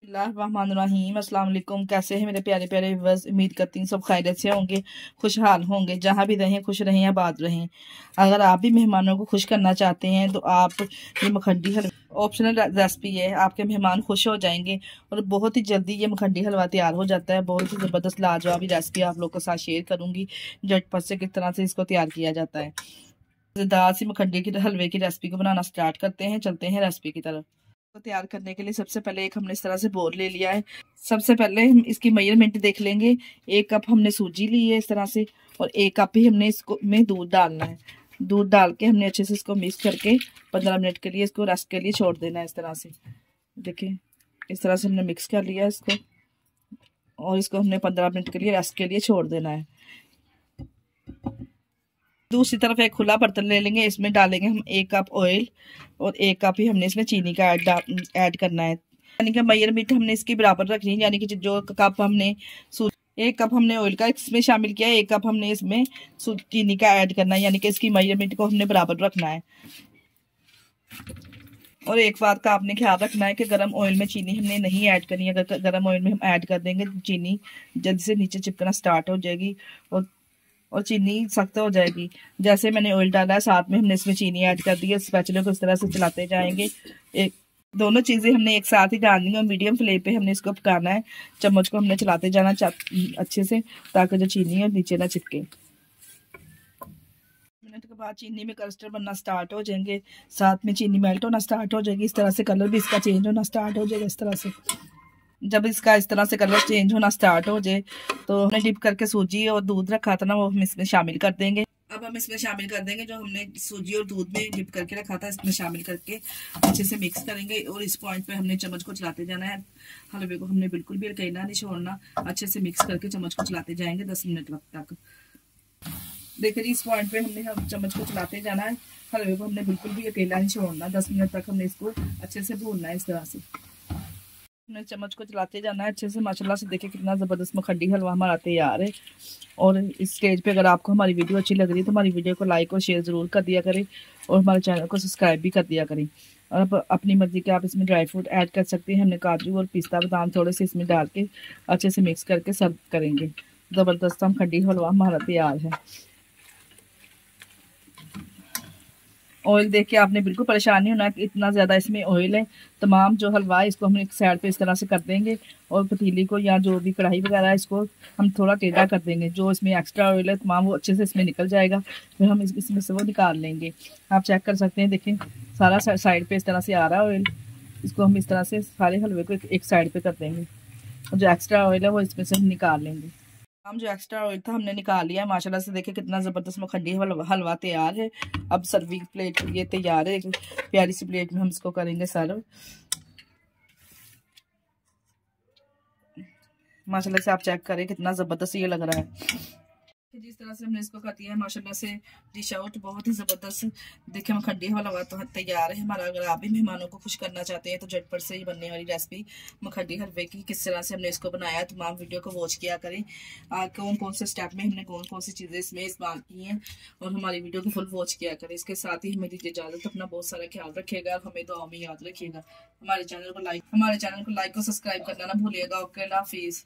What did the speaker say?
बिस्मिल्लाहिर्रहमानिर्रहीम। अस्सलाम वालेकुम। कैसे हैं मेरे प्यारे प्यारे व्यूअर्स? उम्मीद करती हूँ सब खैरियत से होंगे, खुशहाल होंगे, जहाँ भी रहें खुश रहें, आबाद रहें। अगर आप भी मेहमानों को खुश करना चाहते हैं तो आप ये मखंडी हलवा ऑप्शनल रेसिपी है, आपके मेहमान खुश हो जाएंगे और बहुत ही जल्दी ये मखंडी हलवा तैयार हो जाता है। बहुत ही ज़बरदस्त लाजवाब रेसिपी आप लोगों के साथ शेयर करूँगी, झटपट से किस तरह से इसको तैयार किया जाता है। मज़ेदार सी मखंडी के हलवे की रेसिपी को बनाना स्टार्ट करते हैं, चलते हैं रेसिपी की तरफ। तो तैयार करने के लिए सबसे पहले एक हमने इस तरह से बोल ले लिया है। सबसे पहले हम इसकी मेजरमेंट देख लेंगे। 1 कप हमने सूजी ली है इस तरह से, और 1 कप ही हमने इसको में दूध डालना है। दूध डाल के हमने अच्छे से इसको मिक्स करके 15 मिनट के लिए इसको रेस्ट के लिए छोड़ देना है। इस तरह से देखिए, इस तरह से हमने मिक्स कर लिया इसको, और इसको हमने 15 मिनट के लिए रेस्ट के लिए छोड़ देना है। दूसरी तरफ एक खुला बर्तन ले लेंगे, इसमें डालेंगे हम 1 कप ऑयल, और 1 कप ही हमने इसमें चीनी का ऐड करना है। यानी कि मेजरमेंट हमने इसकी बराबर रखनी है, यानी कि जो कप हमने 1 कप हमने ऑयल का इसमें शामिल किया है, 1 कप हमने इसमें चीनी का ऐड करना है, यानी कि इसकी मेजरमेंट को हमने बराबर रखना है। और एक बात का आपने ख्याल रखना है कि गरम ऑयल में चीनी हमने नहीं ऐड करनी है। अगर गरम ऑयल में हम ऐड कर देंगे तो चीनी जल्दी से नीचे चिपकना स्टार्ट हो जाएगी और चीनी सख्त हो जाएगी। जैसे मैंने ऑयल डाला है, साथ में हमने इसमें चीनी ऐड कर दी है। स्पैचुला को इस तरह से चलाते जाएंगे। दोनों चीज़ें हमने एक साथ ही डालनी है और मीडियम फ्लेम पे हमने इसको पकाना है। चम्मच को हमने चलाते जाना अच्छे से, ताकि जो चीनी है नीचे ना चिपके। मिनट के बाद चीनी में क्लस्टर बनना स्टार्ट हो जाएंगे, साथ में चीनी मेल्ट होना स्टार्ट हो जाएगी। इस तरह से कलर भी इसका चेंज होना स्टार्ट हो जाएगा। इस तरह से जब इसका इस तरह से कलर चेंज होना स्टार्ट हो जाए तो हमने डिप करके सूजी और दूध रखा था ना, वो हम इसमें शामिल कर देंगे। अब हम इसमें शामिल कर देंगे जो हमने सूजी और दूध में डिप करके रखा था, इसमें शामिल करके अच्छे से मिक्स करेंगे। और इस पॉइंट पे हमने चम्मच को चलाते जाना है। हलवे को हमने बिल्कुल भी अकेला नहीं छोड़ना, अच्छे से मिक्स करके चम्मच को चलाते जाएंगे 10 मिनट तक। देखिए इस पॉइंट पे हमने चम्मच को चलाते जाना है। हलवे को हमने बिल्कुल भी अकेला नहीं छोड़ना, 10 मिनट तक हमने इसको अच्छे से भूनना है। इस तरह से हमने चम्मच को चलाते जाना है अच्छे से। माशाल्लाह से देखिए कितना ज़बरदस्त मखंडी हलवा हमारा तैयार है। और इस स्टेज पे अगर आपको हमारी वीडियो अच्छी लग रही है तो हमारी वीडियो को लाइक और शेयर ज़रूर कर दिया करें, और हमारे चैनल को सब्सक्राइब भी कर दिया करें। और अब अपनी मर्ज़ी के आप इसमें ड्राई फ्रूट ऐड कर सकते हैं। हमने काजू और पिस्ता बादाम थोड़े से इसमें डाल के अच्छे से मिक्स करके सर्व करेंगे। ज़बरदस्त मखंडी हलवा हमारा तैयार है। ऑयल देख के आपने बिल्कुल परेशान नहीं होना कि इतना ज़्यादा इसमें ऑयल है। तमाम जो हलवा है इसको हम एक साइड पे इस तरह से कर देंगे, और पतीली को या जो भी कढ़ाई वगैरह है इसको हम थोड़ा टेढ़ा कर देंगे। जो इसमें एक्स्ट्रा ऑयल है तमाम वो अच्छे से इसमें निकल जाएगा, फिर हम इसमें से वो निकाल लेंगे। आप चेक कर सकते हैं, देखें सारा साइड पे इस तरह से आ रहा है ऑयल। इसको हम इस तरह से सारे हलवे को एक साइड पे कर देंगे, और जो एक्स्ट्रा ऑयल है वो इसमें से हम निकाल लेंगे। हम जो एक्स्ट्रा ऑयल था हमने निकाल लिया है। माशाल्लाह से देखिए कितना ज़बरदस्त मखंडी हलवा तैयार है। अब सर्विंग प्लेट ये तैयार है। प्यारी सी प्लेट में हम इसको करेंगे सर्व। माशाल्लाह से आप चेक करें कितना ज़बरदस्त ये लग रहा है। जिस तरह से हमने इसको कर दिया है माशाल्लाह से डिश आउट बहुत ही ज़बरदस्त। देखिए मखंडी हलवा तो तैयार है हमारा। अगर आप भी मेहमानों को खुश करना चाहते हैं तो झटपट से ही बनने वाली रेसिपी मखंडी हलवे की किस तरह से हमने इसको बनाया, तमाम वीडियो को वॉच किया करें। कौन कौन से स्टेप में हमने कौन कौन सी चीज़ें इसमें इस्तेमाल की हैं, और हमारी वीडियो को फुल वॉच किया करें। इसके साथ ही हमें दीजिए इजाज़त। अपना बहुत सारा ख्याल रखिएगा और हमें दुआ में याद रखिएगा। हमारे चैनल को लाइक और सब्सक्राइब करना ना भूलिएगा। ओके, अल्लाह हाफिज़।